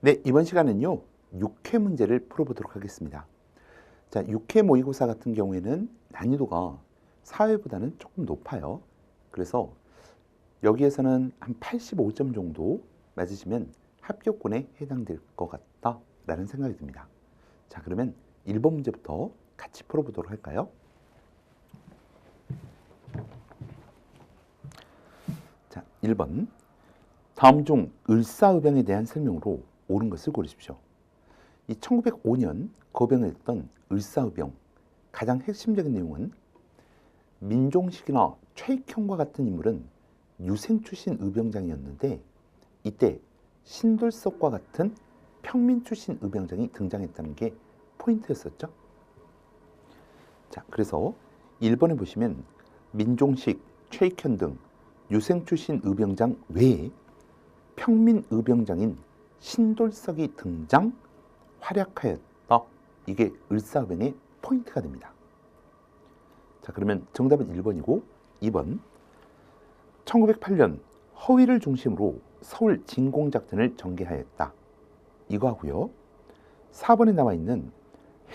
네, 이번 시간은요, 6회 문제를 풀어보도록 하겠습니다. 자, 6회 모의고사 같은 경우에는 난이도가 4회보다는 조금 높아요. 그래서 여기에서는 한 85점 정도 맞으시면 합격권에 해당될 것 같다라는 생각이 듭니다. 자, 그러면 1번 문제부터 같이 풀어보도록 할까요? 자, 1번. 다음 중 을사의병에 대한 설명으로 옳은 것을 고르십시오. 이 1905년 거병을 했던 을사의병, 가장 핵심적인 내용은 민종식이나 최익형과 같은 인물은 유생 출신 의병장이었는데 이때 신돌석과 같은 평민 출신 의병장이 등장했다는 게 포인트였었죠. 자, 그래서 1번에 보시면 민종식, 최익현 등 유생 출신 의병장 외에 평민 의병장인 신돌석이 등장, 활약하였다. 이게 을사의병의 포인트가 됩니다. 자, 그러면 정답은 1번이고 2번. 1908년 허위를 중심으로 서울 진공작전을 전개하였다. 이거 하고요. 4번에 나와 있는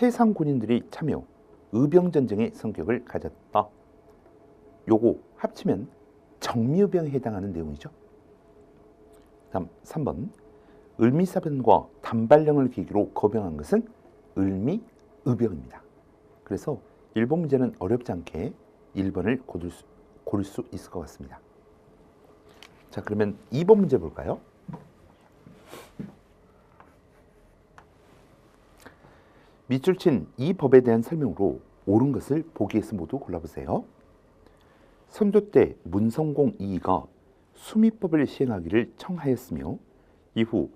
해상 군인들이 참여 의병전쟁의 성격을 가졌다. 요거 합치면 정미의병에 해당하는 내용이죠. 다음 3번. 을미사변과 단발령을 계기로 거병한 것은 을미의병입니다. 그래서 1번 문제는 어렵지 않게 1번을 고를 수 있을 것 같습니다. 자, 그러면 2번 문제 볼까요? 밑줄 친 이 법에 대한 설명으로 옳은 것을 보기에서 모두 골라보세요. 선조 때 문성공 이이가 수미법을 시행하기를 청하였으며 이후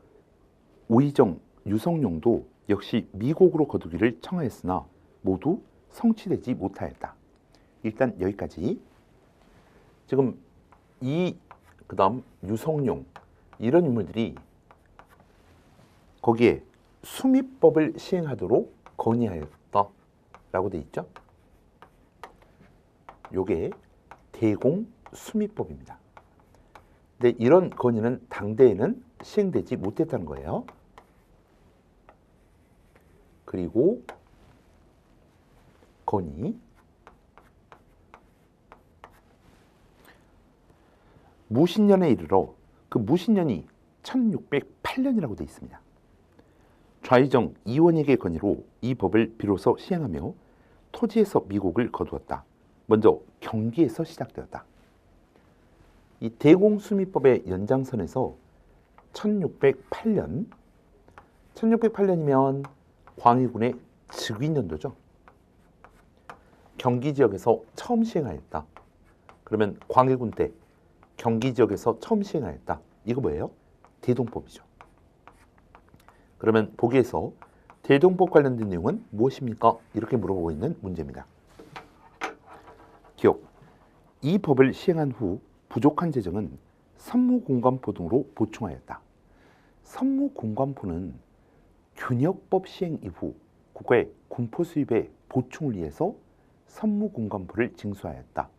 오이정, 유성룡도 역시 미곡으로 거두기를 청하였으나 모두 성취되지 못하였다. 일단 여기까지. 지금 그다음 유성룡 이런 인물들이 거기에 수미법을 시행하도록 건의하였다라고 돼 있죠. 요게 대공수미법입니다. 근데 이런 건의는 당대에는 시행되지 못했다는 거예요. 그리고 건의 무신년에 이르러 그 무신년이 1608년이라고 되어 있습니다. 좌의정 이원익의 건의로 이 법을 비로소 시행하며 토지에서 미곡을 거두었다. 먼저 경기에서 시작되었다. 이 대공수미법의 연장선에서 1608년이면 광해군의 즉위년도죠. 경기 지역에서 처음 시행하였다. 그러면 광해군 때 경기 지역에서 처음 시행하였다. 이거 뭐예요? 대동법이죠. 그러면 보기에서 대동법 관련된 내용은 무엇입니까? 이렇게 물어보고 있는 문제입니다. 기억. 이 법을 시행한 후 부족한 재정은 선무공관포 등으로 보충하였다. 선무공관포는 균역법 시행 이후 국가의 군포 수입의 보충을 위해서 선무공관포를 징수하였다.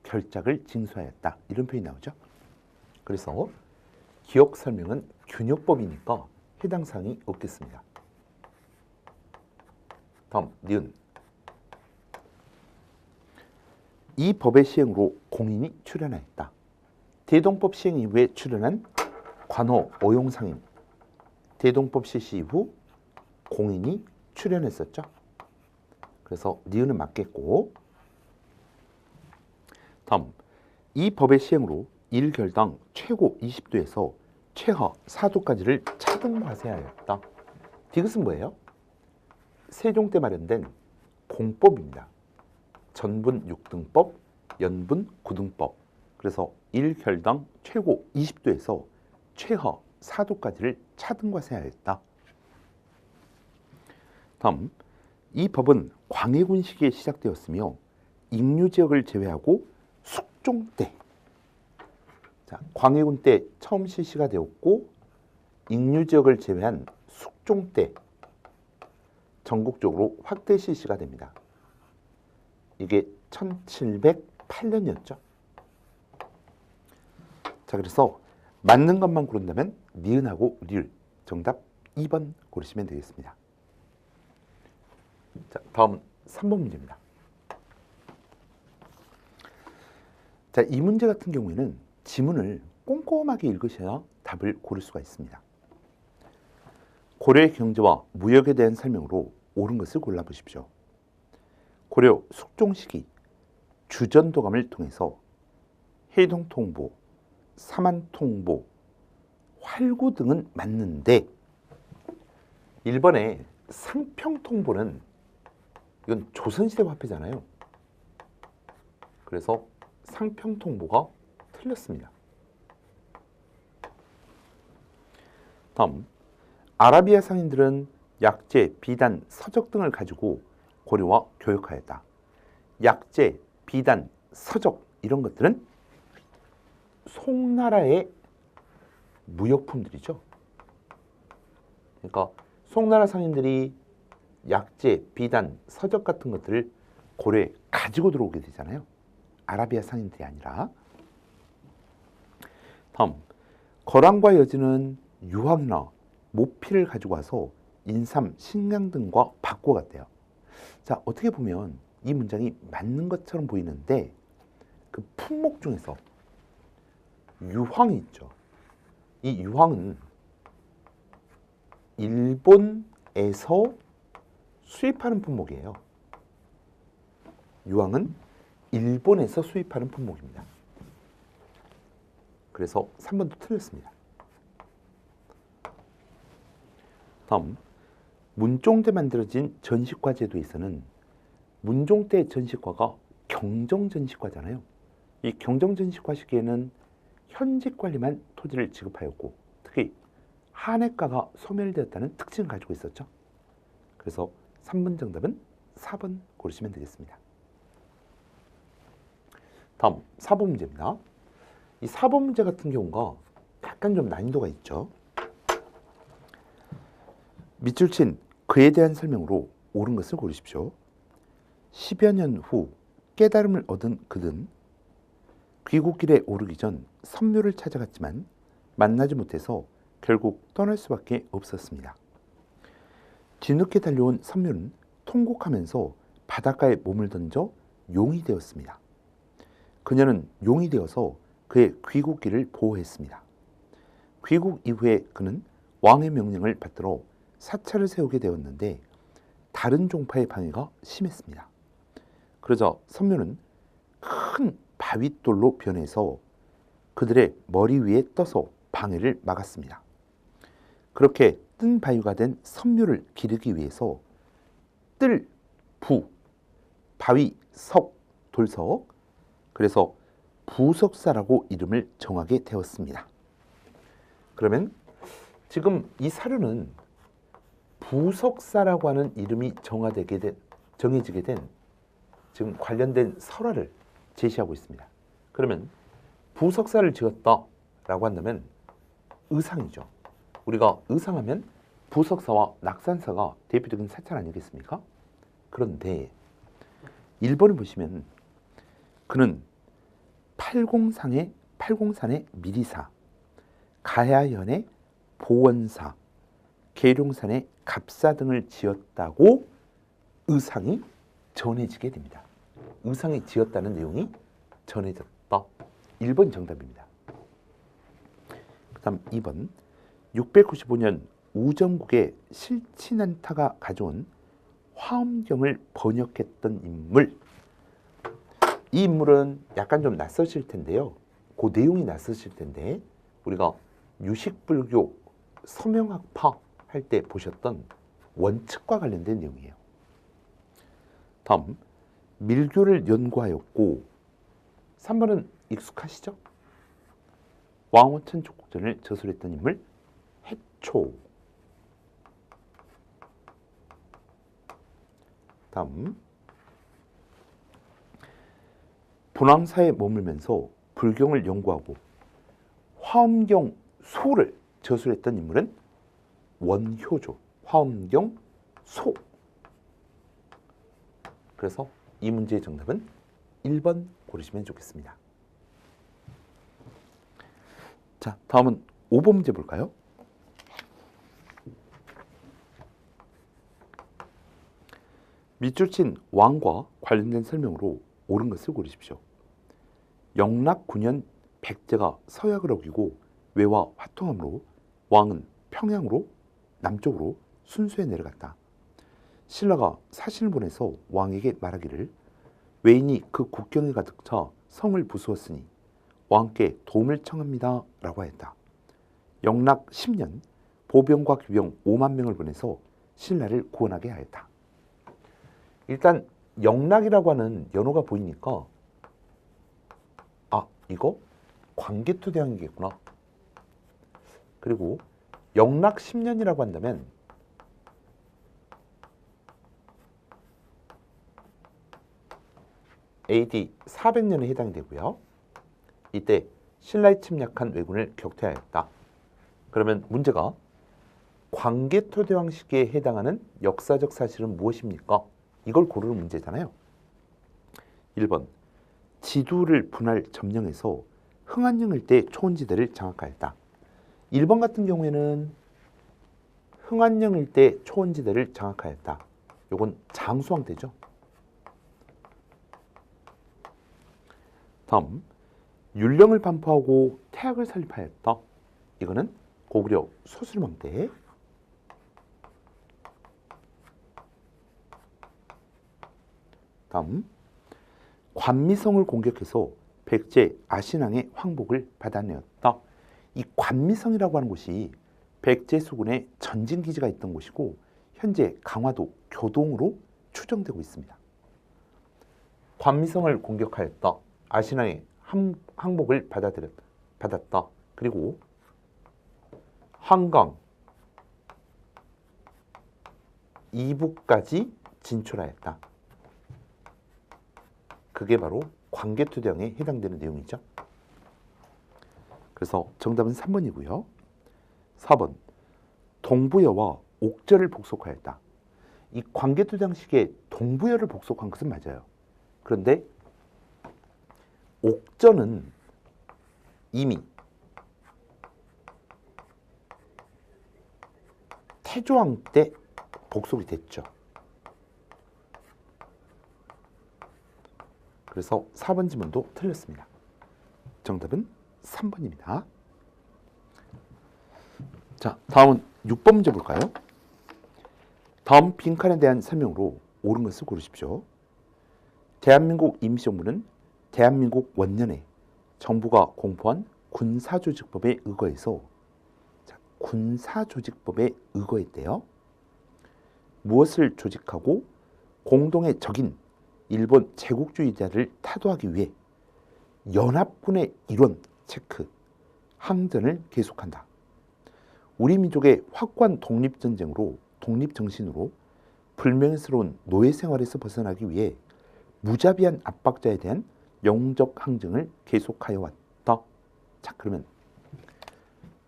결작을 징수하였다. 이런 표현이 나오죠. 그래서 기억 설명은 균역법이니까 해당 사항이 없겠습니다. 다음 니은. 이 법의 시행으로 공인이 출현하였다. 대동법 시행 이후에 출현한 관호 어용상인 대동법 실시 이후 공인이 출현했었죠. 그래서 니은은 맞겠고 다음 이 법의 시행으로 1결당 최고 20도에서 최하 4도까지를 차등과세하였다. 이것은 뭐예요? 세종 때 마련된 공법입니다. 전분 6등법, 연분 9등법. 그래서 1결당 최고 20도에서 최하 4도까지를 차등과세하였다. 다음, 이 법은 광해군 시기에 시작되었으며 익류지역을 제외하고 숙종 때, 자, 광해군 때 처음 실시가 되었고 익류지역을 제외한 숙종 때 전국적으로 확대 실시가 됩니다. 이게 1708년이었죠. 자, 그래서 맞는 것만 고른다면 니은하고 리을 정답 2번 고르시면 되겠습니다. 자, 다음 3번 문제입니다. 자, 이 문제 같은 경우에는 지문을 꼼꼼하게 읽으셔야 답을 고를 수가 있습니다. 고려의 경제와 무역에 대한 설명으로 옳은 것을 골라보십시오. 고려 숙종시기 주전도감을 통해서 해동통보, 사만통보, 활구 등은 맞는데 1번에 상평통보는 이건 조선시대 화폐잖아요. 그래서 상평통보가 틀렸습니다. 다음, 아라비아 상인들은 약재, 비단, 서적 등을 가지고 고려와 교역하였다. 약재, 비단, 서적 이런 것들은 송나라의 무역품들이죠. 그러니까 송나라 상인들이 약재, 비단, 서적 같은 것들을 고려에 가지고 들어오게 되잖아요. 아라비아 상인들이 아니라. 다음, 거란과 여진은 유황이나 모피를 가지고 와서 인삼, 식량 등과 바꿔갔대요. 자, 어떻게 보면 이 문장이 맞는 것처럼 보이는데 그 품목 중에서 유황이 있죠. 이 유황은 일본에서 수입하는 품목이에요. 유황은 일본에서 수입하는 품목입니다. 그래서 3번도 틀렸습니다. 다음, 문종 때 만들어진 전시과 제도에서는 문종 때 전시과가 경정전시과잖아요. 이 경정전시과 시기에는 현직 관리만 토지를 지급하였고 특히 한해과가 소멸되었다는 특징을 가지고 있었죠. 그래서 3번 정답은 4번 고르시면 되겠습니다. 다음 4번 문제입니다. 이 4번 문제 같은 경우가 약간 좀 난이도가 있죠. 밑줄 친 그에 대한 설명으로 옳은 것을 고르십시오. 10여 년 후 깨달음을 얻은 그는 귀국길에 오르기 전 선묘를 찾아갔지만 만나지 못해서 결국 떠날 수밖에 없었습니다. 뒤늦게 달려온 선묘는 통곡하면서 바닷가에 몸을 던져 용이 되었습니다. 그녀는 용이 되어서 그의 귀국길을 보호했습니다. 귀국 이후에 그는 왕의 명령을 받들어 사찰을 세우게 되었는데 다른 종파의 방해가 심했습니다. 그러자 선묘는 큰 바윗돌로 변해서 그들의 머리 위에 떠서 방해를 막았습니다. 그렇게 뜬 바위가 된 선묘를 기르기 위해서 뜰, 부, 바위, 석, 돌석, 그래서 부석사라고 이름을 정하게 되었습니다. 그러면 지금 이 사료는 부석사라고 하는 이름이 정해지게 된 지금 관련된 설화를 제시하고 있습니다. 그러면 부석사를 지었다라고 한다면 의상이죠. 우리가 의상하면 부석사와 낙산사가 대표적인 사찰 아니겠습니까? 그런데 1번을 보시면 그는 팔공산의 미리사, 가야현의 보원사, 계룡산의 갑사 등을 지었다고 의상이 전해지게 됩니다. 의상이 지었다는 내용이 전해졌다. 1번 정답입니다. 그 다음 2번 695년 우정국의 실친안타가 가져온 화엄경을 번역했던 인물. 이 인물은 약간 좀 낯서실 텐데요. 그 내용이 낯서실 텐데 우리가 유식불교 서명학파 할 때 보셨던 원칙과 관련된 내용이에요. 다음 밀교를 연구하였고 3번은 익숙하시죠? 왕호천 촉국전을 저술했던 인물 해초. 다음 분황사에 머물면서 불경을 연구하고 화엄경 소를 저술했던 인물은 원효조. 화엄경 소. 그래서 이 문제의 정답은 1번 고르시면 좋겠습니다. 자, 다음은 5번 문제 볼까요? 밑줄 친 왕과 관련된 설명으로 옳은 것을 고르십시오. 영락 9년 백제가 서약을 어기고 외와 화통함으로 왕은 평양으로 남쪽으로 순수에 내려갔다. 신라가 사신을 보내서 왕에게 말하기를 외인이 그 국경에 가득 차 성을 부수었으니 왕께 도움을 청합니다 라고 하였다. 영락 10년 보병과 귀병 5만 명을 보내서 신라를 구원하게 하였다. 일단 영락이라고 하는 연호가 보이니까 이거 광개토대왕이겠구나. 그리고 영락 10년이라고 한다면 AD 400년에 해당이 되고요. 이때 신라에 침략한 왜군을 격퇴하였다. 그러면 문제가 광개토대왕 시기에 해당하는 역사적 사실은 무엇입니까? 이걸 고르는 문제잖아요. 1번 지두를 분할 점령해서 흥안령 일대 초원지대를 장악하였다. 1번 같은 경우에는 흥안령 일대 초원지대를 장악하였다. 요건 장수왕 때죠. 다음 율령을 반포하고 태학을 설립하였다. 이거는 고구려 소술망 때. 다음 관미성을 공격해서 백제 아신왕의 황복을 받아내었다. 이 관미성이라고 하는 곳이 백제 수군의 전진기지가 있던 곳이고 현재 강화도 교동으로 추정되고 있습니다. 관미성을 공격하였다. 아신왕의 항복을 받았다. 그리고 한강 이북까지 진출하였다. 그게 바로 광개토대왕에 해당되는 내용이죠. 그래서 정답은 3번이고요. 4번 동부여와 옥저를 복속하였다. 이 광개토대왕 시기에 동부여를 복속한 것은 맞아요. 그런데 옥저는 이미 태조왕 때 복속이 됐죠. 그래서 4번 지문도 틀렸습니다. 정답은 3번입니다. 자, 다음은 6번 문제 볼까요? 다음 빈칸에 대한 설명으로 옳은 것을 고르십시오. 대한민국 임시정부는 대한민국 원년에 정부가 공포한 군사조직법에 의거해서 군사조직법에 의거했대요. 무엇을 조직하고 공동의 적인 일본 제국주의자를 타도하기 위해 연합군의 일원 체크 항전을 계속한다. 우리 민족의 확고한 독립정신으로 불명예스러운 노예 생활에서 벗어나기 위해 무자비한 압박자에 대한 영웅적 항쟁을 계속하여 왔다. 자, 그러면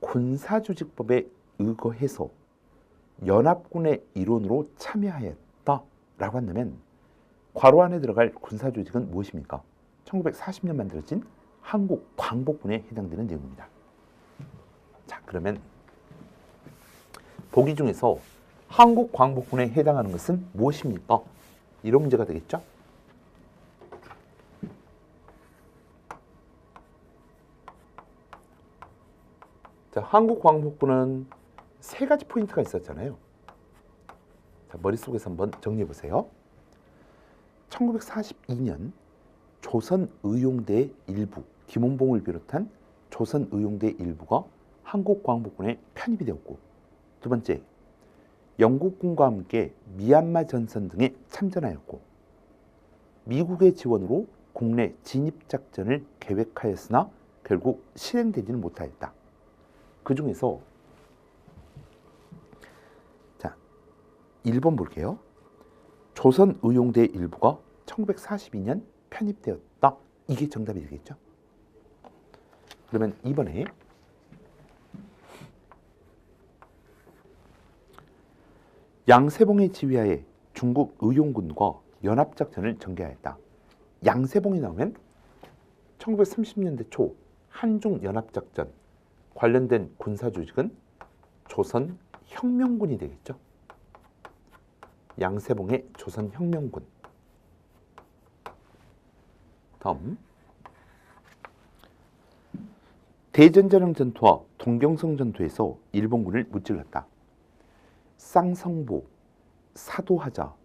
군사조직법에 의거해서 연합군의 일원으로 참여하였다라고 한다면 괄호 안에 들어갈 군사조직은 무엇입니까? 1940년 만들어진 한국광복군에 해당되는 내용입니다. 자, 그러면 보기 중에서 한국광복군에 해당하는 것은 무엇입니까? 이런 문제가 되겠죠? 자, 한국광복군은 세 가지 포인트가 있었잖아요. 자, 머릿속에서 한번 정리해 보세요. 1942년 조선의용대 일부, 김원봉을 비롯한 조선의용대 일부가 한국광복군에 편입이 되었고, 두 번째, 영국군과 함께 미얀마 전선 등에 참전하였고, 미국의 지원으로 국내 진입작전을 계획하였으나 결국 실행되지는 못하였다. 그 중에서 자, 1번 볼게요. 조선의용대 일부가 1942년 편입되었다. 이게 정답이 되겠죠? 그러면 이번에 양세봉의 지휘하에 중국 의용군과 연합작전을 전개하였다. 양세봉이 나오면 1930년대 초 한중연합작전 관련된 군사조직은 조선혁명군이 되겠죠. 양세봉의 조선혁명군. 다음 대전자령 전투와 동경성 전투에서 일본군을 무찔렀다. 쌍성보, 사도하자,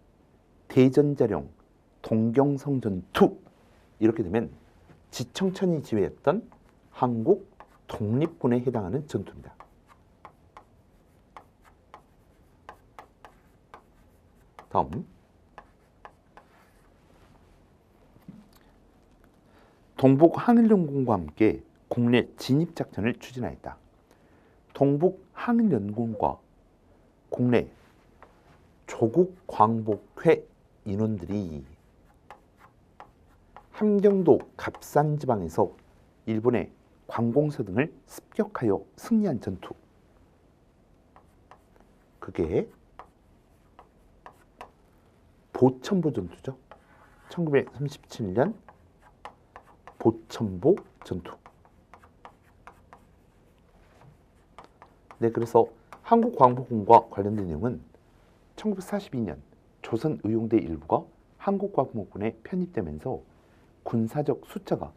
대전자령, 동경성 전투 이렇게 되면 지청천이 지휘했던 한국 독립군에 해당하는 전투입니다. 다음 동북 항일연군과 함께 국내 진입작전을 추진하였다. 동북 항일연군과 국내 조국 광복회 인원들이 함경도 갑산 지방에서 일본의 관공서 등을 습격하여 승리한 전투. 그게 보천보 전투죠. 1937년 보천보 전투. 네, 그래서 한국광복군과 관련된 내용은 1942년 조선의용대 일부가 한국광복군에 편입되면서 군사적 숫자가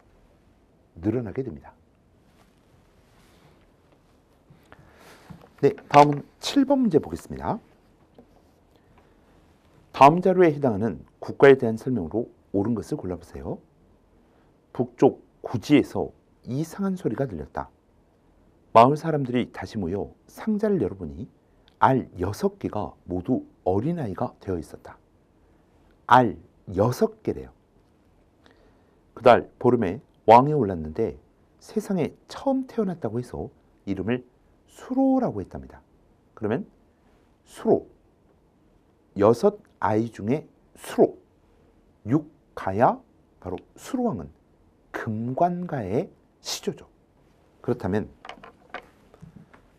늘어나게 됩니다. 네, 다음은 7번 문제 보겠습니다. 다음 자료에 해당하는 국가에 대한 설명으로 옳은 것을 골라보세요. 북쪽 구지에서 이상한 소리가 들렸다. 마을 사람들이 다시 모여 상자를 열어보니 알 6개가 모두 어린아이가 되어 있었다. 알 6개래요. 그달 보름에 왕이 올랐는데 세상에 처음 태어났다고 해서 이름을 수로라고 했답니다. 그러면 수로, 6아이 중에 수로, 6가야 바로 수로왕은 금관가의 시조죠. 그렇다면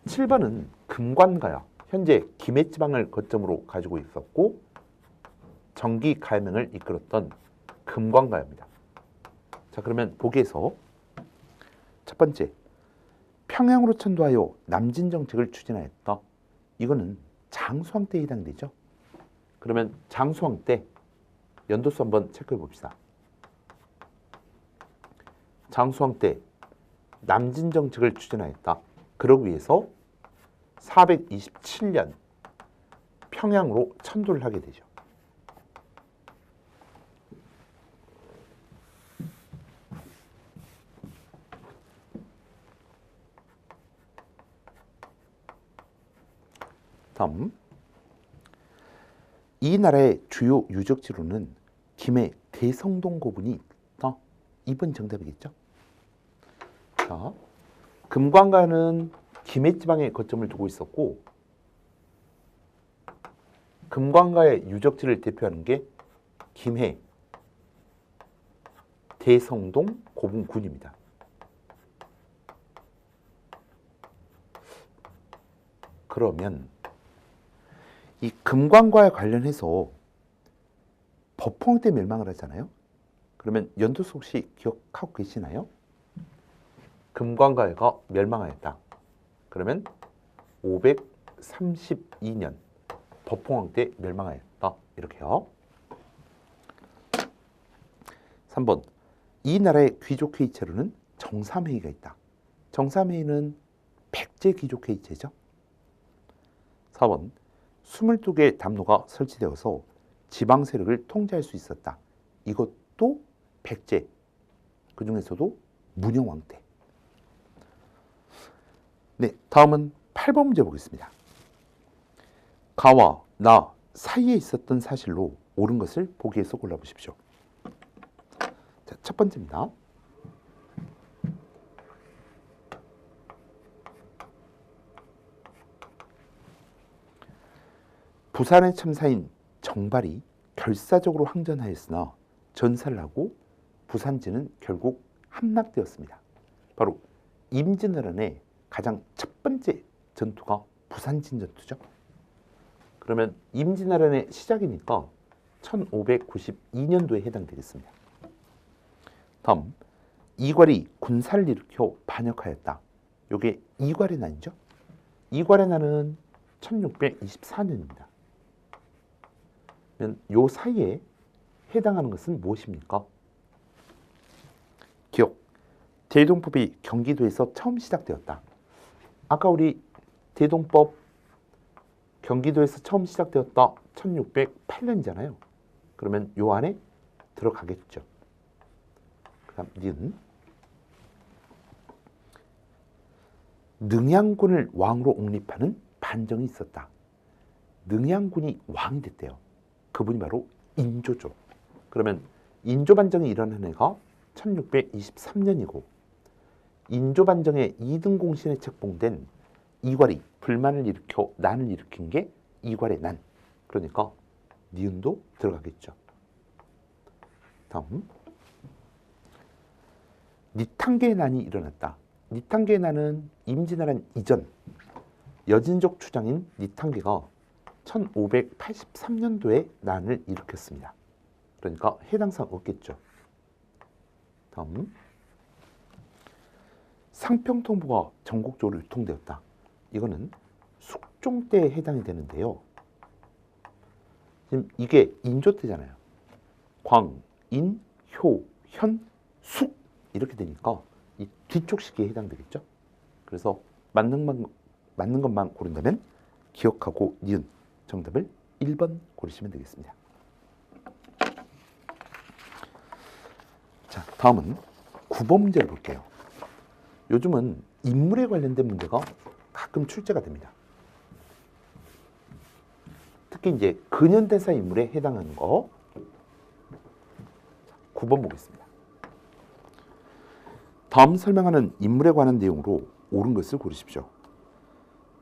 7번은 금관가야, 현재 김해지방을 거점으로 가지고 있었고 정기 가야명을 이끌었던 금관가야입니다. 자, 그러면 보기에서 첫 번째, 평양으로 천도하여 남진 정책을 추진하였다. 이거는 장수왕 때에 해당되죠. 그러면 장수왕 때 연도수 한번 체크해 봅시다. 장수왕 때 남진 정책을 추진하였다. 그러기 위해서 427년 평양으로 천도를 하게 되죠. 다음, 이 나라의 주요 유적지로는 김해 대성동 고분이 있다. 2번 정답이겠죠. 자, 금관가는 김해 지방에 거점을 두고 있었고 금관가의 유적지를 대표하는 게 김해 대성동 고분군입니다. 그러면 이 금관과에 관련해서 법홍 때 멸망을 하잖아요. 그러면 연도수 혹시 기억하고 계시나요? 금관과가 멸망하였다. 그러면 532년 법홍왕 때 멸망하였다. 이렇게요. 3번, 이 나라의 귀족회의체로는 정삼회의가 있다. 정삼회의는 백제 귀족회의체죠. 4번, 22개의 담로가 설치되어서 지방 세력을 통제할 수 있었다. 이것도 백제, 그 중에서도 문영왕 때. 네, 다음은 8번 문제 보겠습니다. 가와 나 사이에 있었던 사실로 옳은 것을 보기에서 골라보십시오. 자, 첫 번째입니다. 부산의 참사인 정발이 결사적으로 항전하였으나 전사를 하고 부산진은 결국 함락되었습니다. 바로 임진왜란의 가장 첫 번째 전투가 부산진 전투죠. 그러면 임진왜란의 시작이니까 1592년도에 해당되겠습니다. 다음, 이괄이 군사를 일으켜 반역하였다. 이게 이괄의 난이죠. 이괄의 난은 1624년입니다. 요 사이에 해당하는 것은 무엇입니까? 기억. 대동법이 경기도에서 처음 시작되었다. 아까 우리 대동법 경기도에서 처음 시작되었다 1608년이잖아요. 그러면 요 안에 들어가겠죠. 그 다음 니은. 능양군을 왕으로 옹립하는 반정이 있었다. 능양군이 왕이 됐대요. 그분이 바로 인조죠. 그러면 인조반정이 일어난 해가 1623년이고 인조반정의 이등공신에 책봉된 이괄이 불만을 일으켜 난을 일으킨 게 이괄의 난. 그러니까 니은도 들어가겠죠. 다음. 니탕계의 난이 일어났다. 니탕계의 난은 임진왜란 이전 여진족 추장인 니탕계가 1583년도에 난을 일으켰습니다. 그러니까 해당사항 없겠죠. 다음. 상평통보가 전국적으로 유통되었다. 이거는 숙종 때에 해당이 되는데요. 지금 이게 인조 때잖아요. 광, 인, 효, 현, 숙 이렇게 되니까 이 뒤쪽 시기에 해당되겠죠. 그래서 맞는 것만 고른다면 기억하고 니은 정답을 1번 고르시면 되겠습니다. 자, 다음은 9번 문제를 볼게요. 요즘은 인물에 관련된 문제가 가끔 출제가 됩니다. 특히 이제 근현대사 인물에 해당하는 거 9번 보겠습니다. 다음 설명하는 인물에 관한 내용으로 옳은 것을 고르십시오.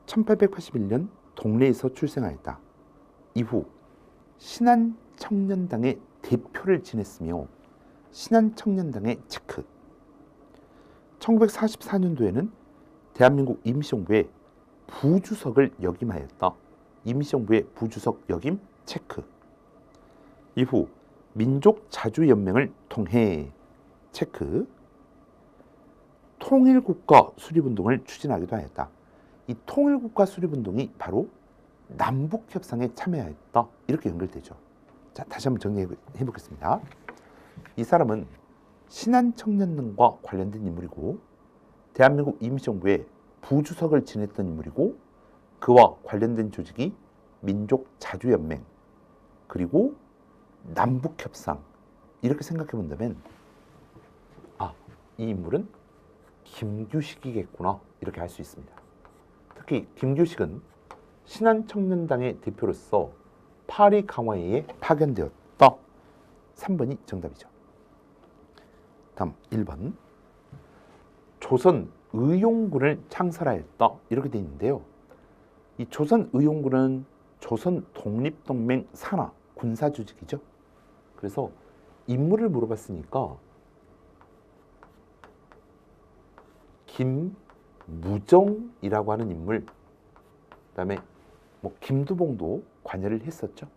1881년 동래에서 출생하였다. 이후 신한청년당의 대표를 지냈으며 신한청년당의 체크. 1944년도에는 대한민국 임시정부의 부주석을 역임하였다. 임시정부의 부주석 역임 체크. 이후 민족자주연맹을 통해 체크. 통일국가 수립운동을 추진하기도 하였다. 이 통일국가 수립운동이 바로 남북협상에 참여하였다. 이렇게 연결되죠. 자, 다시 한번 정리해 보겠습니다. 이 사람은 신한청년단과 관련된 인물이고 대한민국 임시정부의 부주석을 지냈던 인물이고 그와 관련된 조직이 민족자주연맹 그리고 남북협상 이렇게 생각해 본다면 이 인물은 김규식이겠구나 이렇게 알 수 있습니다. 특히 김규식은 신한청년당의 대표로서 파리 강화회에 파견되었다. 3번이 정답이죠. 다음 1번. 조선의용군을 창설하였다. 이렇게 되어 있는데요. 이 조선의용군은 조선 독립동맹 산하 군사조직이죠. 그래서 인물을 물어봤으니까 김무정이라고 하는 인물, 그다음에 김두봉도 관여를 했었죠.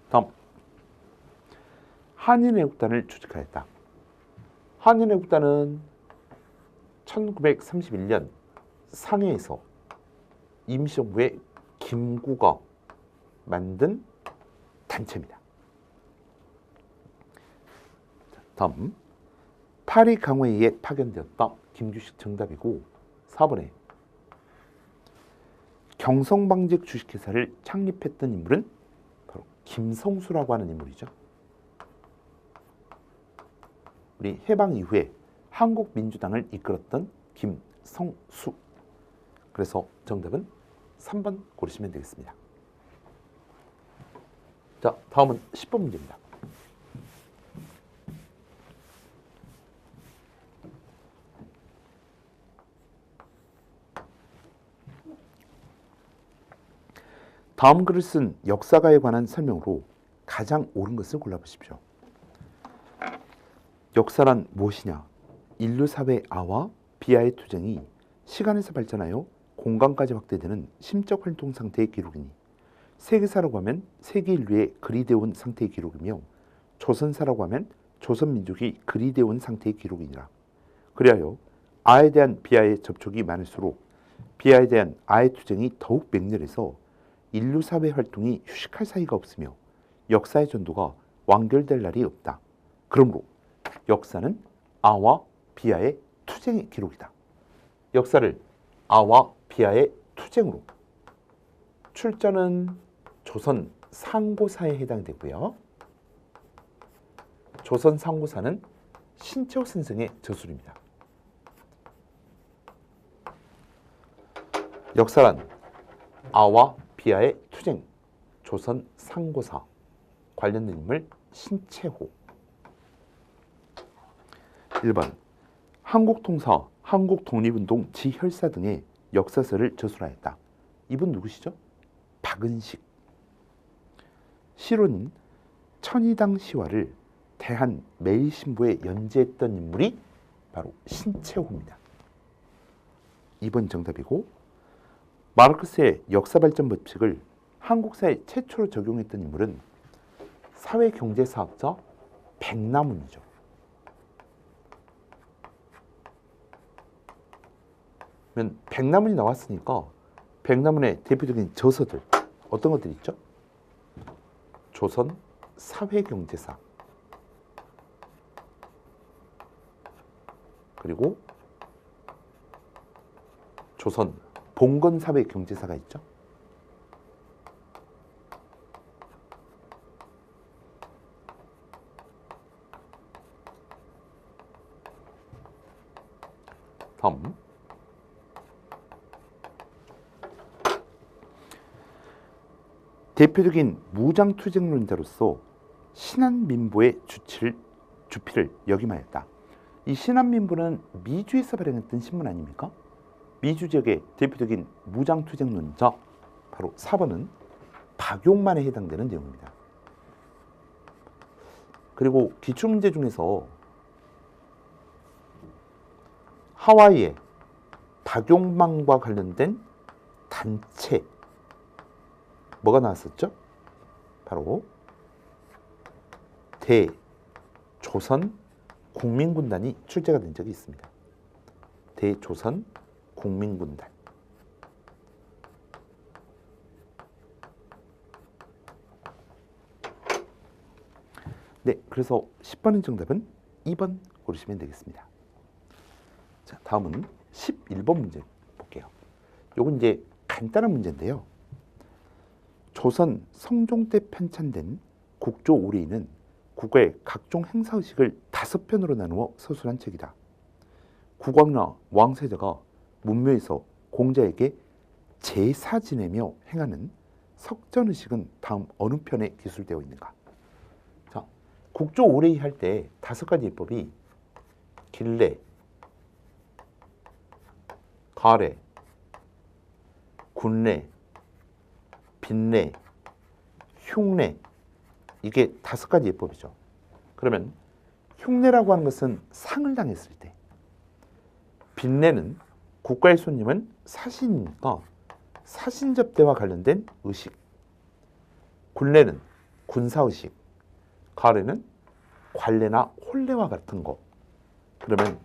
다음, 한인애국단을 조직하였다. 한인애국단은 1931년 상해에서 임시정부의 김구가 만든 단체입니다. 다음, 파리 강화회에 파견되었다. 김규식 정답이고 4번에 경성방직 주식회사를 창립했던 인물은 바로 김성수라고 하는 인물이죠. 우리 해방 이후에 한국민주당을 이끌었던 김성수. 그래서 정답은 3번 고르시면 되겠습니다. 자, 다음은 10번 문제입니다. 다음 글을 쓴 역사가에 관한 설명으로 가장 옳은 것을 골라보십시오. 역사란 무엇이냐? 인류 사회의 아와 비아의 투쟁이 시간에서 발전하여 공간까지 확대되는 심적 활동 상태의 기록이니 세계사라고 하면 세계 인류의 그리되어 온 상태의 기록이며 조선사라고 하면 조선 민족이 그리되어 온 상태의 기록이니라. 그리하여 아에 대한 비아의 접촉이 많을수록 비하에 대한 아의 투쟁이 더욱 맹렬해서 인류 사회 활동이 휴식할 사이가 없으며 역사의 전도가 완결될 날이 없다. 그러므로 역사는 아와 비하의 투쟁의 기록이다. 역사를 아와 비하의 투쟁으로. 출전은 조선 상고사에 해당되고요. 조선 상고사는 신채호 선생의 저술입니다. 역사란 아와 비하의 투쟁, 조선 상고사, 관련된 인물 신채호. 1번 한국통사, 한국독립운동 지혈사 등의 역사서를 저술하였다. 이분 누구시죠? 박은식. 시로는 천의당 시화를 대한 매일신보에 연재했던 인물이 바로 신채호입니다. 2번 정답이고, 마르크스의 역사발전 법칙을 한국사에 최초로 적용했던 인물은 사회경제사학자 백남훈이죠. 그러면 백남훈이 나왔으니까 백남훈의 대표적인 저서들 어떤 것들이 있죠? 조선 사회경제사, 그리고 조선 봉건사회경제사가 있죠. 다음 대표적인 무장투쟁론자로서 신한민보의 주필을 역임하였다. 이 신한민보는 미주에서 발행했던 신문 아닙니까? 미주 지역의 대표적인 무장투쟁론자, 바로 4번은 박용만에 해당되는 내용입니다. 그리고 기출문제 중에서 하와이에 박용만과 관련된 단체 뭐가 나왔었죠? 바로 대조선 국민군단이 출제가 된 적이 있습니다. 대조선 국민군단. 네, 그래서 10번의 정답은 2번 고르시면 되겠습니다. 자, 다음은 11번 문제 볼게요. 요건 이제 간단한 문제인데요. 조선 성종 때 편찬된 국조 오리인은 국가의 각종 행사의식을 5편으로 나누어 서술한 책이다. 국왕이나 왕세자가 문묘에서 공자에게 제사 지내며 행하는 석전의식은 다음 어느 편에 기술되어 있는가? 자, 국조 오레이 할 때 5가지 예법이 길례, 가례, 군례, 빈례, 흉례, 이게 5가지 예법이죠. 그러면 흉례라고 하는 것은 상을 당했을 때, 빈례는 국가의 손님은 사신이니까 사신 접대와 관련된 의식, 군례는 군사의식, 가례는 관례나 혼례와 같은 거. 그러면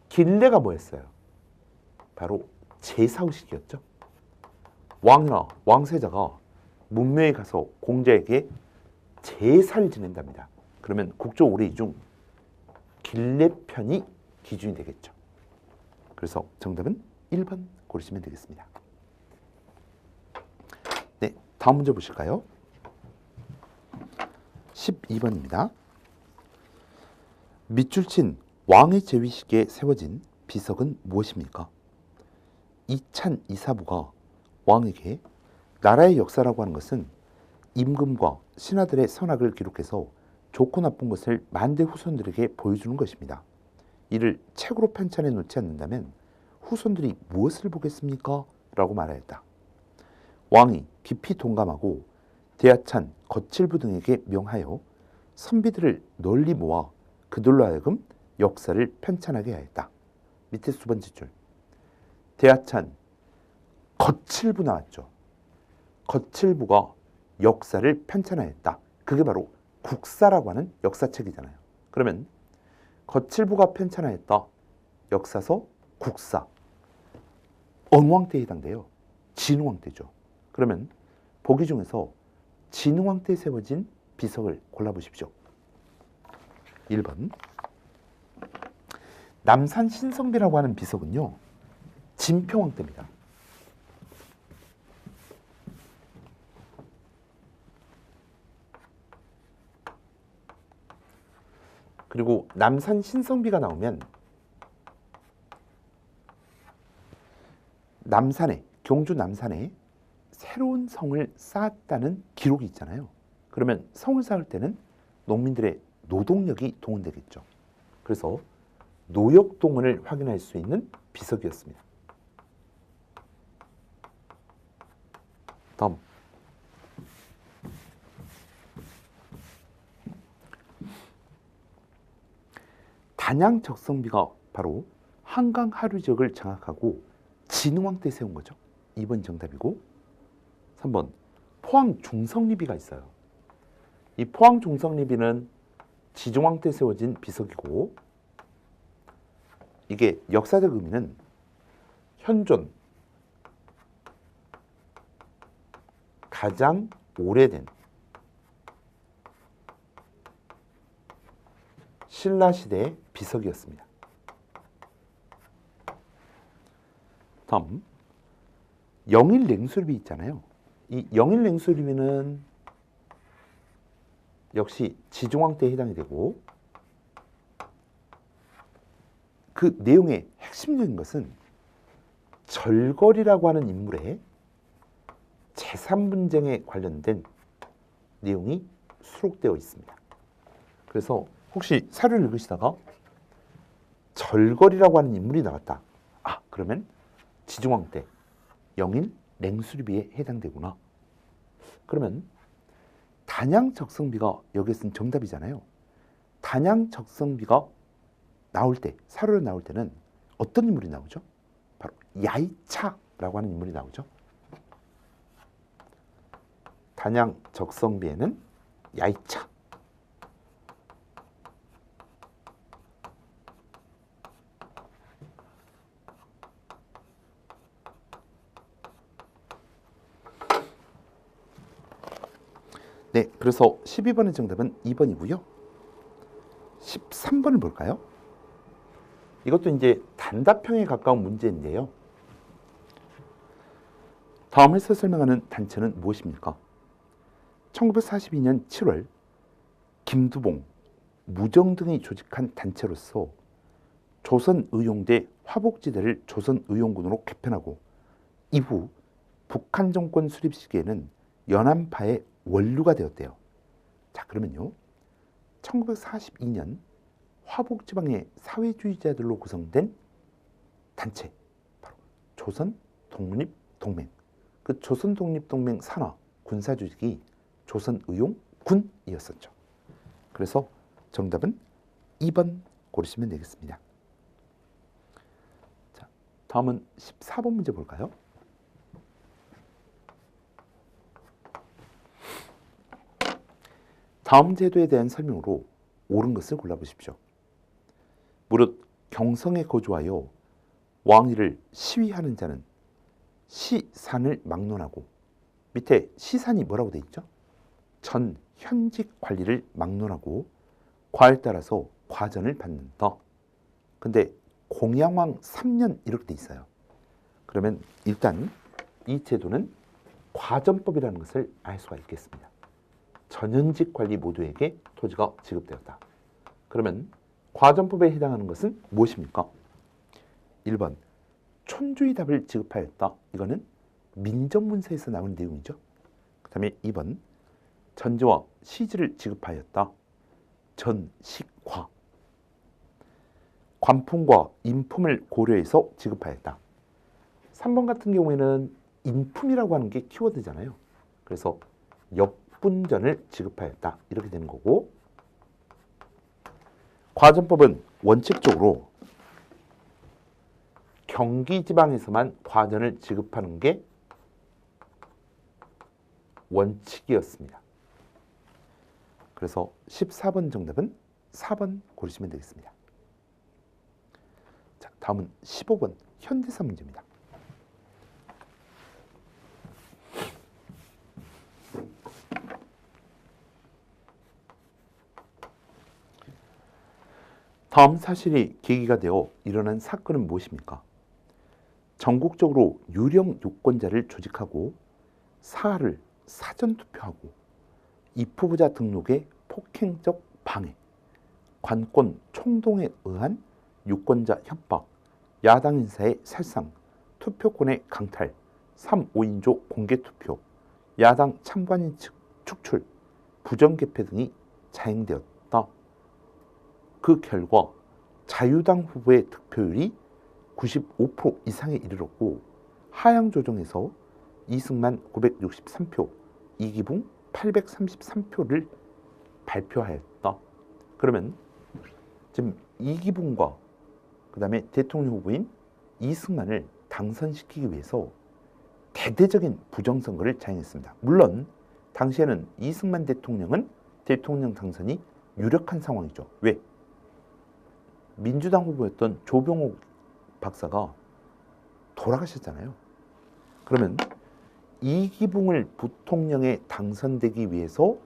길례가 뭐였어요? 바로 제사의식이었죠. 왕이나 왕세자가 문묘에 가서 공자에게 제사를 지낸답니다. 그러면 국조 오레이 중 길례편이 기준이 되겠죠. 그래서 정답은 1번 고르시면 되겠습니다. 네, 다음 문제 보실까요? 12번입니다. 밑줄 친 왕의 제위식에 세워진 비석은 무엇입니까? 이찬 이사부가 왕에게 나라의 역사라고 하는 것은 임금과 신하들의 선악을 기록해서 좋고 나쁜 것을 만대 후손들에게 보여주는 것입니다. 이를 책으로 편찬해 놓지 않는다면 후손들이 무엇을 보겠습니까? 라고 말하였다. 왕이 깊이 동감하고 대하찬, 거칠부 등에게 명하여 선비들을 널리 모아 그들로 하여금 역사를 편찬하게 하였다. 밑에 두 번째 줄. 대하찬, 거칠부 나왔죠. 거칠부가 역사를 편찬하였다. 그게 바로 국사라고 하는 역사책이잖아요. 그러면 거칠부가 편찬하였다. 역사서 국사. 어느 왕때에 해당돼요? 진흥왕 때죠. 그러면 보기 중에서 진흥왕 때 세워진 비석을 골라보십시오. 1번 남산 신성비라고 하는 비석은요, 진평왕 때입니다. 그리고 남산 신성비가 나오면 남산에, 경주 남산에 새로운 성을 쌓았다는 기록이 있잖아요. 그러면 성을 쌓을 때는 농민들의 노동력이 동원되겠죠. 그래서 노역동원을 확인할 수 있는 비석이었습니다. 다음 단양 적성비가 바로 한강 하류 지역을 장악하고 진흥왕 때 세운 거죠. 2번 정답이고, 3번 포항 중성리비가 있어요. 이 포항 중성리비는 지종왕 때 세워진 비석이고, 이게 역사적 의미는 현존 가장 오래된 신라시대의 비석이었습니다. 다음 영일냉수리비 있잖아요. 이 영일냉수리비는 역시 지종왕 때에 해당이 되고, 그 내용의 핵심적인 것은 절거리라고 하는 인물의 재산 분쟁에 관련된 내용이 수록되어 있습니다. 그래서 혹시 사료를 읽으시다가 절거리라고 하는 인물이 나왔다. 아, 그러면 지중왕 때 영인 냉수리비에 해당되구나. 그러면 단양 적성비가 여기에 쓴 정답이잖아요. 단양 적성비가 나올 때, 사료로 나올 때는 어떤 인물이 나오죠? 바로 야이차라고 하는 인물이 나오죠. 단양 적성비에는 야이차. 네, 그래서 12번의 정답은 2번이고요. 13번을 볼까요? 이것도 이제 단답형에 가까운 문제인데요. 다음에서 설명하는 단체는 무엇입니까? 1942년 7월 김두봉, 무정 등이 조직한 단체로서 조선의용대 화복지대를 조선의용군으로 개편하고, 이후 북한 정권 수립 시기에는 연안파의 원류가 되었대요. 자, 그러면요, 1942년 화북지방의 사회주의자들로 구성된 단체, 바로 조선독립동맹. 그 조선독립동맹 산하 군사조직이 조선의용군이었었죠. 그래서 정답은 2번 고르시면 되겠습니다. 자, 다음은 14번 문제 볼까요? 다음 제도에 대한 설명으로 옳은 것을 골라보십시오. 무릇 경성에 거주하여 왕위를 시위하는 자는 시산을 막론하고, 밑에 시산이 뭐라고 돼 있죠? 전 현직 관리를 막론하고 과에 따라서 과전을 받는다. 근데 공양왕 3년 이렇게 돼 있어요. 그러면 일단 이 제도는 과전법이라는 것을 알 수가 있겠습니다. 전현직 관리 모두에게 토지가 지급되었다. 그러면 과전법에 해당하는 것은 무엇입니까? 1번 촌주의답을 지급하였다. 이거는 민정문서에서 나온 내용이죠. 그 다음에 2번 전제와 시지를 지급하였다. 전식과. 관품과 인품을 고려해서 지급하였다. 3번 같은 경우에는 인품이라고 하는 게 키워드잖아요. 그래서 역분전을 지급하였다. 이렇게 되는 거고, 과전법은 원칙적으로 경기지방에서만 과전을 지급하는 게 원칙이었습니다. 그래서 14번 정답은 4번 고르시면 되겠습니다. 자, 다음은 15번 현대사 문제입니다. 다음 사실이 계기가 되어 일어난 사건은 무엇입니까? 전국적으로 유령 유권자를 조직하고 사활을 사전투표하고 입후보자 등록의 폭행적 방해, 관권 총동에 의한 유권자 협박, 야당 인사의 살상, 투표권의 강탈, 3, 5인조 공개투표, 야당 참관인 축출, 부정개표 등이 자행되었다. 그 결과 자유당 후보의 득표율이 95% 이상에 이르렀고 하향 조정에서 이승만 963표, 이기붕 833표를 발표하였다. 그러면 지금 이기붕과 그 다음에 대통령 후보인 이승만을 당선시키기 위해서 대대적인 부정선거를 자행했습니다. 물론 당시에는 이승만 대통령은 대통령 당선이 유력한 상황이죠. 왜? 민주당 후보였던 조병옥 박사가 돌아가셨잖아요. 그러면 이기붕을 부통령에 당선되기 위해서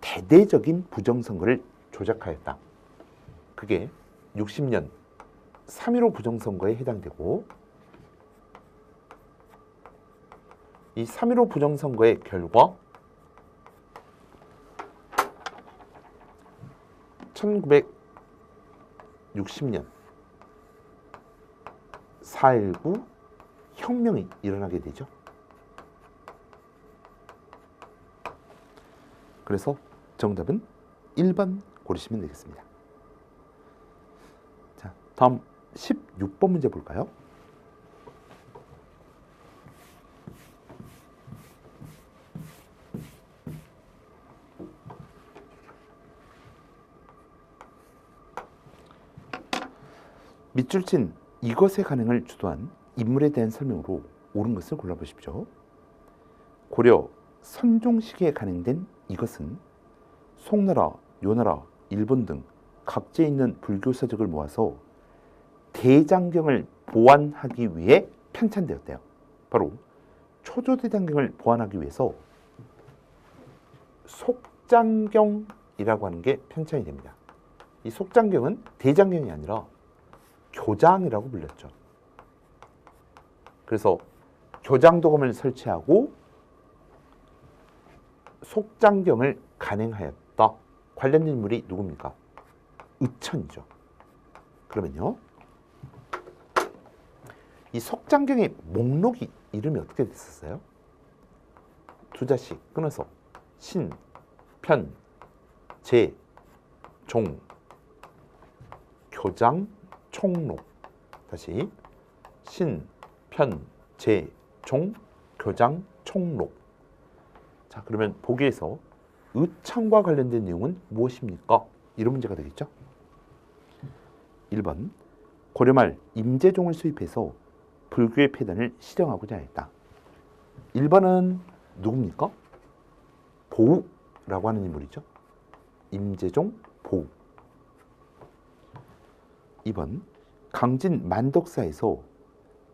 대대적인 부정선거를 조작하였다. 그게 60년 3.15 부정선거에 해당되고 이 3.15 부정선거의 결과 1960년 4.19 혁명이 일어나게 되죠. 그래서 정답은 1번 고르시면 되겠습니다. 자, 다음 16번 문제 볼까요? 밑줄 친 이것의 가능을 주도한 인물에 대한 설명으로 옳은 것을 골라보십시오. 고려 선종시기에 간행된 이것은 송나라, 요나라, 일본 등 각지에 있는 불교 서적을 모아서 대장경을 보완하기 위해 편찬되었대요. 바로 초조대장경을 보완하기 위해서 속장경이라고 하는 게 편찬이 됩니다. 이 속장경은 대장경이 아니라 교장이라고 불렸죠. 그래서 교장도검을 설치하고 속장경을 간행하였다. 관련 인물이 누굽니까? 의천이죠. 그러면요, 이 속장경의 목록이 이름이 어떻게 됐었어요? 두 자씩 끊어서 신, 편, 제, 종, 교장, 총록. 다시 신, 편, 제, 종, 교장, 총록. 자, 그러면 보기에서 의천과 관련된 내용은 무엇입니까? 이런 문제가 되겠죠. 1번 고려 말 임재종을 수입해서 불교의 폐단을 실현하고자 했다. 1번은 누굽니까? 보우라고 하는 인물이죠. 임재종, 보우. 2번 강진 만덕사에서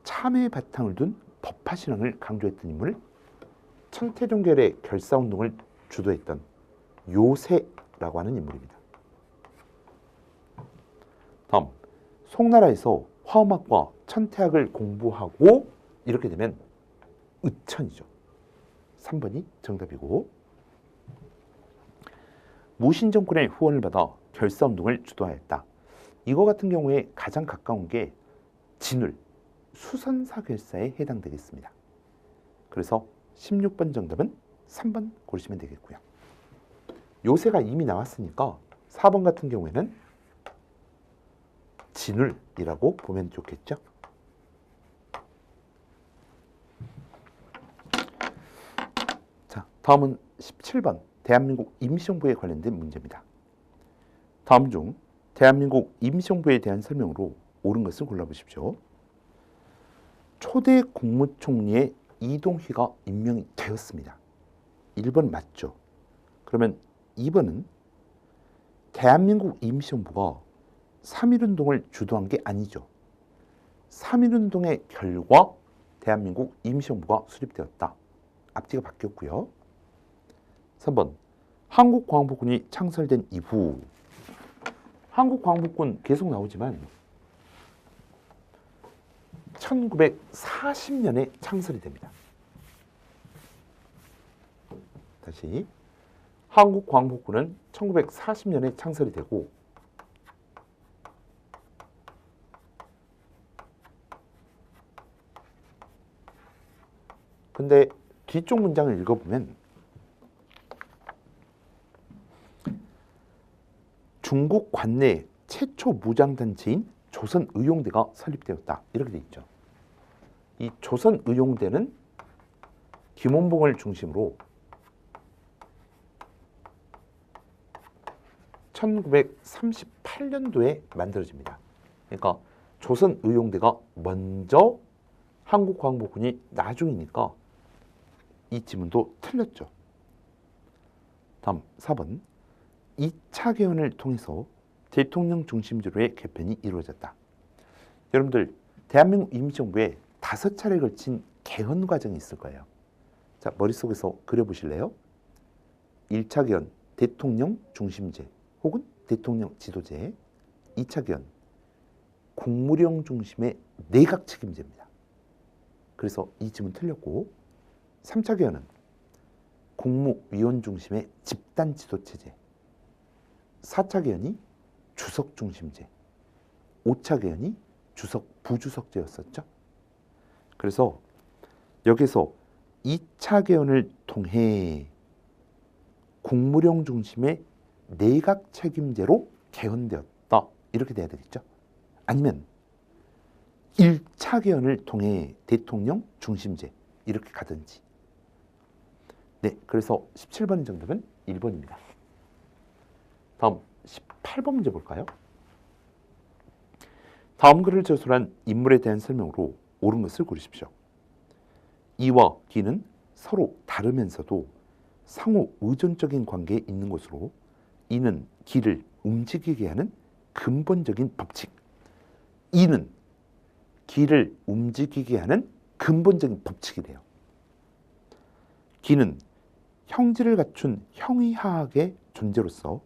참회의 바탕을 둔 법화신앙을 강조했던 인물, 천태종결의 결사운동을 주도했던 요새라고 하는 인물입니다. 다음, 송나라에서 화엄학과 천태학을 공부하고 이렇게 되면 의천이죠. 3번이 정답이고, 무신정권의 후원을 받아 결사운동을 주도하였다. 이거 같은 경우에 가장 가까운 게 진울, 수선사결사에 해당되겠습니다. 그래서 16번 정답은 3번 고르시면 되겠고요. 요새가 이미 나왔으니까 4번 같은 경우에는 진울이라고 보면 좋겠죠. 자, 다음은 17번 대한민국 임시정부에 관련된 문제입니다. 다음 중 대한민국 임시정부에 대한 설명으로 옳은 것을 골라보십시오. 초대 국무총리의 이동휘가 임명이 되었습니다. 1번 맞죠? 그러면 2번은 대한민국 임시정부가 3.1운동을 주도한 게 아니죠. 3.1운동의 결과 대한민국 임시정부가 수립되었다. 앞뒤가 바뀌었고요. 3번 한국광복군이 창설된 이후 한국광복군 계속 나오지만 1940년에 창설이 됩니다. 다시 한국광복군은 1940년에 창설이 되고 근데 뒤쪽 문장을 읽어보면 중국 관내 최초 무장단체인 조선의용대가 설립되었다. 이렇게 돼 있죠. 이 조선의용대는 김원봉을 중심으로 1938년도에 만들어집니다. 그러니까 조선의용대가 먼저 한국광복군이 나중이니까 이 지문도 틀렸죠. 다음 4번. 2차 개헌을 통해서 대통령 중심제로의 개편이 이루어졌다. 여러분들 대한민국 임시정부에 5차례에 걸친 개헌 과정이 있을 거예요. 자, 머릿속에서 그려보실래요? 1차 개헌 대통령 중심제 혹은 대통령 지도제, 2차 개헌 국무령 중심의 내각 책임제입니다. 그래서 이 지문 틀렸고 3차 개헌은 국무위원 중심의 집단 지도체제, 4차 개헌이 주석 중심제, 5차 개헌이 주석 부주석제였었죠. 그래서 여기서 2차 개헌을 통해 국무령 중심의 내각 책임제로 개헌되었다. 이렇게 돼야 되겠죠. 아니면 1차 개헌을 통해 대통령 중심제 이렇게 가든지. 네, 그래서 17번 정답은 1번입니다. 다음 18번 문제 볼까요? 다음 글을 저술한 인물에 대한 설명으로 옳은 것을 고르십시오. 이와 기는 서로 다르면서도 상호 의존적인 관계에 있는 것으로 이는 기를 움직이게 하는 근본적인 법칙. 이는 기를 움직이게 하는 근본적인 법칙이래요. 기는 형질을 갖춘 형이하학의 존재로서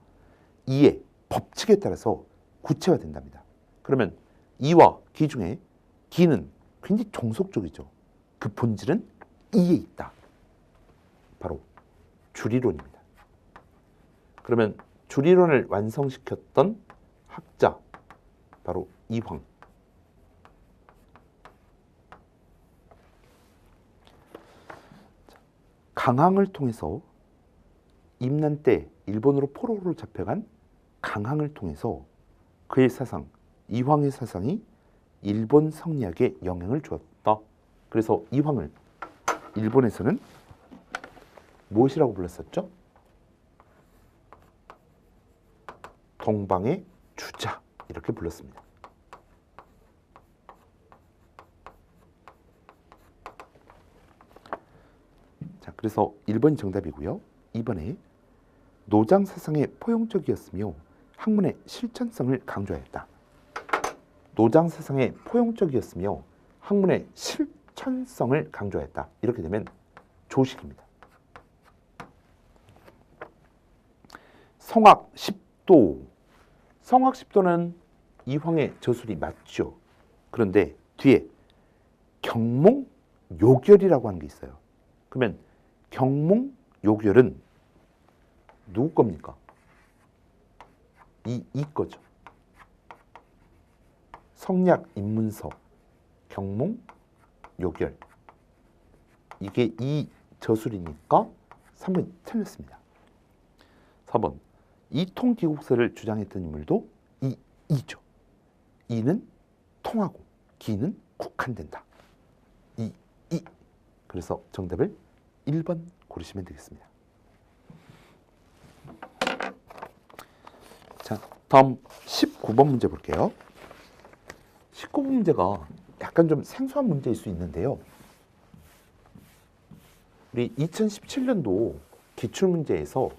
이의 법칙에 따라서 구체화된답니다. 그러면 이와 기 중에 기는 굉장히 종속적이죠. 그 본질은 이에 있다. 바로 주리론입니다. 그러면 주리론을 완성시켰던 학자 바로 이황. 강항을 통해서 임난 때 일본으로 포로로 잡혀간 강항을 통해서 그의 사상, 이황의 사상이 일본 성리학에 영향을 주었다. 그래서 이황을 일본에서는 무엇이라고 불렀었죠? 동방의 주자 이렇게 불렀습니다. 자, 그래서 1번이 정답이고요. 2번에 노장 사상의 포용적이었으며 학문의 실천성을 강조하였다. 노장 사상의 포용적이었으며 학문의 실천성을 강조하였다. 이렇게 되면 조식입니다. 성악 10도. 성악 10도는 이황의 저술이 맞죠. 그런데 뒤에 경몽 요결이라고 하는 게 있어요. 그러면 경몽 요결은 누구 겁니까? 이 거죠. 성략 입문서 경몽 요결. 이게 이 저술이니까 3번 틀렸습니다. 4번 이통기국서를 주장했던 인물도 이죠. 이는 통하고 기는 국한된다. 이. 그래서 정답을 1번 고르시면 되겠습니다. 자, 다음 19번 문제 볼게요. 19번 문제가 약간 좀 생소한 문제일 수 있는데요. 우리 2017년도 기출문제에서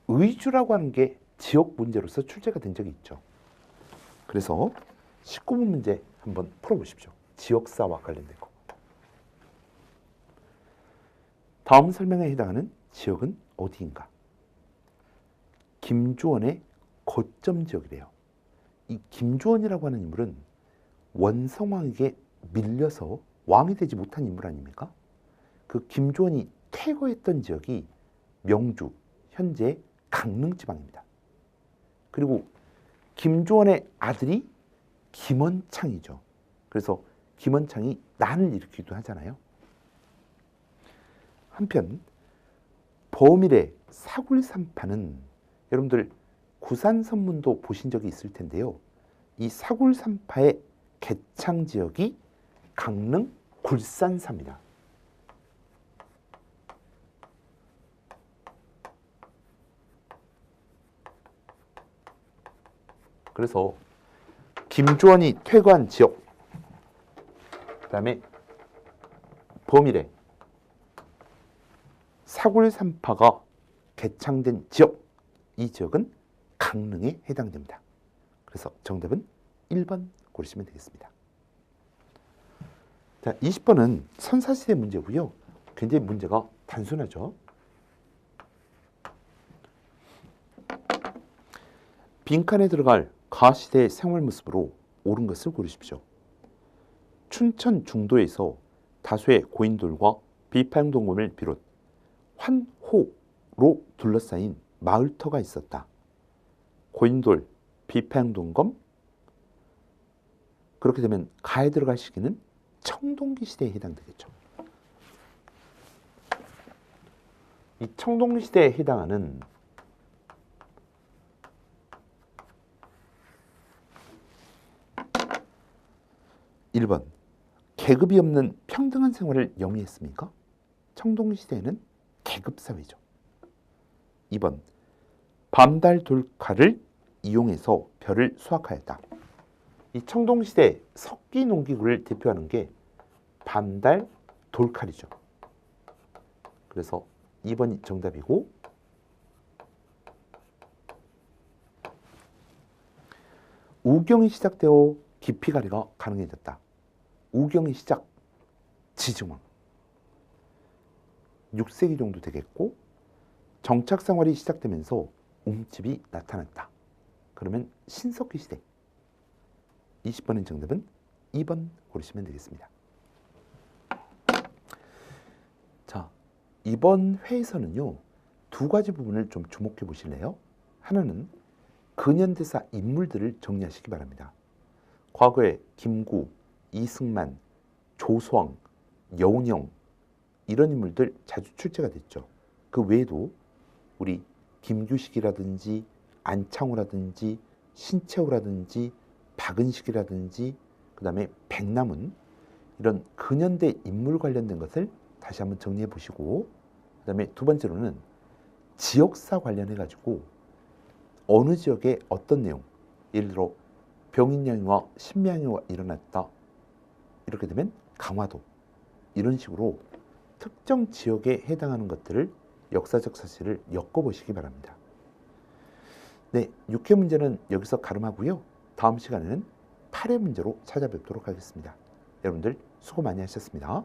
의주라고 하는 게 지역 문제로서 출제가 된 적이 있죠. 그래서 19번 문제 한번 풀어보십시오. 지역사와 관련된 거. 다음 설명에 해당하는 지역은 어디인가? 김주원의 거점 지역이래요. 이 김주원이라고 하는 인물은 원성왕에게 밀려서 왕이 되지 못한 인물 아닙니까? 그 김주원이 퇴거했던 지역이 명주, 현재 강릉 지방입니다. 그리고 김주원의 아들이 김원창이죠. 그래서 김원창이 난을 일으키기도 하잖아요. 한편 범일의 사굴산파는 여러분들 구산선문도 보신 적이 있을 텐데요. 이 사굴산파의 개창 지역이 강릉 굴산사입니다. 그래서 김주원이 퇴거한 지역, 그 다음에 범일의 사굴산파가 개창된 지역, 이 지역은 강릉에 해당됩니다. 그래서 정답은 1번 고르시면 되겠습니다. 자, 20번은 선사시대 문제고요. 굉장히 문제가 단순하죠. 빈칸에 들어갈 가시대의 생활 모습으로 옳은 것을 고르십시오. 춘천 중도에서 다수의 고인돌과 비파용동검을 비롯 환호로 둘러싸인 마을터가 있었다. 고인돌, 비파용동검, 그렇게 되면 가에 들어갈 시기는 청동기 시대에 해당되겠죠. 이 청동기 시대에 해당하는 1번 계급이 없는 평등한 생활을 영위했습니까? 청동기 시대에는 계급사회죠. 2번 밤달 돌칼을 이용해서 벼를 수확하였다. 이 청동시대 석기 농기구를 대표하는 게 밤달 돌칼이죠. 그래서 2번이 정답이고, 우경이 시작되어 기피가리가 가능해졌다. 우경의 시작, 지증왕. 6세기 정도 되겠고, 정착생활이 시작되면서 움집이 나타났다. 그러면 신석기 시대. 20번의 정답은 2번 고르시면 되겠습니다. 자, 이번 회에서는요, 두 가지 부분을 좀 주목해 보실래요? 하나는 근현대사 인물들을 정리하시기 바랍니다. 과거에 김구, 이승만, 조소왕, 여운형 이런 인물들 자주 출제가 됐죠. 그 외에도 우리 김규식이라든지 안창호라든지 신채호라든지 박은식이라든지 그 다음에 백남은 이런 근현대 인물 관련된 것을 다시 한번 정리해 보시고, 그 다음에 두 번째로는 지역사 관련해 가지고 어느 지역에 어떤 내용, 예를 들어 병인양요와 신명요가 일어났다, 이렇게 되면 강화도, 이런 식으로 특정 지역에 해당하는 것들을 역사적 사실을 엮어보시기 바랍니다. 네, 6회 문제는 여기서 가름하고요. 다음 시간에는 8회 문제로 찾아뵙도록 하겠습니다. 여러분들 수고 많이 하셨습니다.